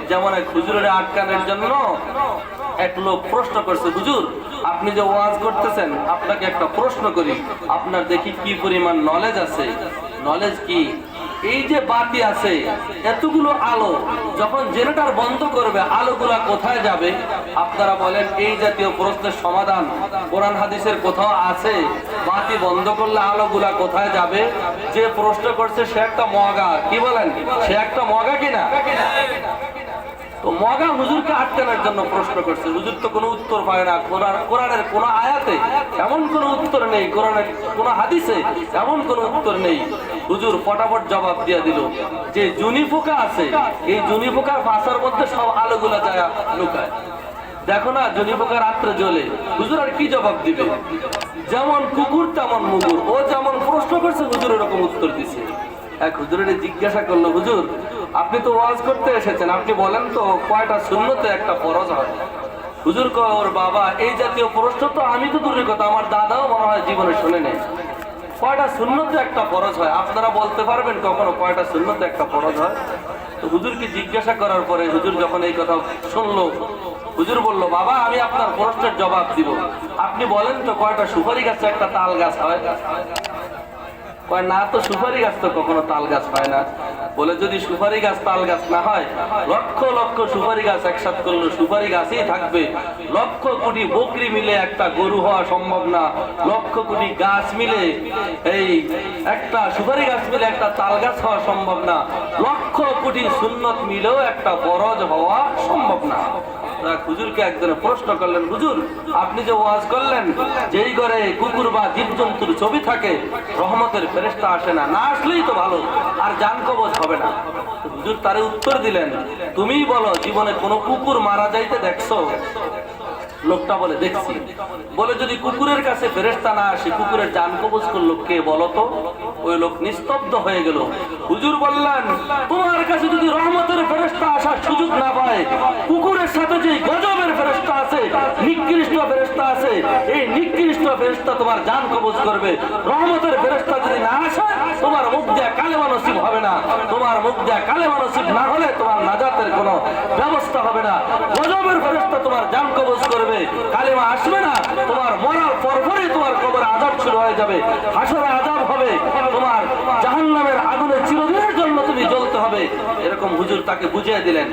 যেমন এক হুজুরের আটকানোর জন্য এক লোক প্রশ্ন করছে, হুজুর আপনি যে ওয়াজ করতেছেন, আপনাকে একটা প্রশ্ন করি, আপনার দেখি কি পরিমাণ নলেজ আছে। নলেজ কি? এই যে বাতি আছে, এতগুলো আলো, যখন জেনারেটর বন্ধ করবে আলোগুলা কোথায় যাবে? আপনারা বলেন এই জাতীয় প্রশ্নের সমাধান কোরআন হাদিসের কোথাও আছে? বাতি বন্ধ করলে আলোগুলা কোথায় যাবে? যে প্রশ্ন করছে সে একটা মগা, কি বলেন? সে একটা মগা কিনা? তো মগা হুজুরকে আটকানোর জন্য প্রশ্ন করছে। হুজুর তো কোনো উত্তর পায় না। কোরআনের কোন আয়াতে এমন কোনো উত্তর নেই, কোরআনের কোন হাদিসে এমন কোনো উত্তর নেই। হুজুর ফটাফট জবাব দিয়ে দিল যে জুনি পোকা আছে, এই জুনি পোকার ফাঁসার মধ্যে সব আলোগুলা যায় লুকায়। দেখো না জুনি পোকা রাত্রে জ্বলে। হুজুর আর কি জবাব দিবে? যেমন কুকুর তেমন মুগুর, ও যেমন প্রশ্ন করছে হুজুর এরকম উত্তর দিছে। এক হুজুরের জিজ্ঞাসা করলো, হুজুর আপনি তো ওয়াজ করতে এসেছেন, আপনি বলেন তো কয়টা সুন্নতে একটা ফরজ হয়? হুজুর কয়, ওর বাবা এই জাতীয় প্রশ্ন তো আমি তো দূরের কথা, আমার দাদাও মনে হয় জীবনে শুনে নেই। কয়টা সুন্নতে একটা ফরজ হয়? আপনারা বলতে পারবেন কখনো কয়টা সুন্নতে একটা ফরজ হয়? তো হুজুরকে জিজ্ঞাসা করার পরে হুজুর যখন এই কথা শুনলো, হুজুর বললো, বাবা আমি আপনার প্রশ্নের জবাব দিব, আপনি বলেন তো কয়টা সুপারি গাছে একটা তাল গাছ হয়? কয় না তো সুপারি গাছ তো কখনো তাল গাছ হয় না। বলে যদি সুপারি গাছ তাল গাছ না হয়, লক্ষ লক্ষ সুপারি গাছ একসাথে করলে সুপারি গাছই থাকবে। লক্ষ কোটি বকরি মিলে একটা গরু হওয়া সম্ভব না। লক্ষ কোটি গাছ মিলে এই একটা সুপারি গাছ মিলে একটা তাল গাছ হওয়া সম্ভব না। লক্ষ কোটি সুন্নত মিলেও একটা ফরজ হওয়া সম্ভব না। হুজুরকে একজনে প্রশ্ন করলেন, হুজুর আপনি যে ওয়াজ করলেন যেই ঘরে কুকুর বা জীবজন্তুর ছবি থাকে রহমতের ফেরেশতা আসে না, না আসলেই তো ভালো, আর জান কবজ হবে না। হুজুর তারে উত্তর দিলেন, তুমিই বলো জীবনে কোনো কুকুর মারা যাইতে দেখছো? লোকটা বলে দেখছি। বলে যদি কুকুরের কাছে ফেরেশতা না আসে, কুকুরের জান কবজ করলো কে বলো তো? ওই লোক নিস্তব্ধ হয়ে গেল। হুজুর বললেন, তোমার কাছে যদি রহমতের ফেরেশতা আসার সুযোগ না পায়, কুকুরের সাথে যে গজবের ফেরেশতা আছে, নিকৃষ্ট ফেরেশতা আছে, এই নিকৃষ্ট ফেরেশতা তোমার জান কবজ করবে। রহমতের ফেরেশতা যদি না আসে, তোমার মুখ দিয়ে কালেমা নসিব হবে না। তোমার মুখ দিয়ে কালেমা নসিব না হলে তোমার নাজাতের কোনো ব্যবস্থা হবে না। গজবের ফেরেশতা তোমার জান কবজ করবে, কালেমা আসবে না, তোমার মরার পরপরই তোমার কবরে আযাব শুরু হয়ে যাবে, হাসরে আযাব হবে, তোমার জাহান্নামের আগুনে চিরদিনের জন্য তুমি জ্বলতে হবে। এরকম হুজুর তাকে বুঝিয়ে দিলেন।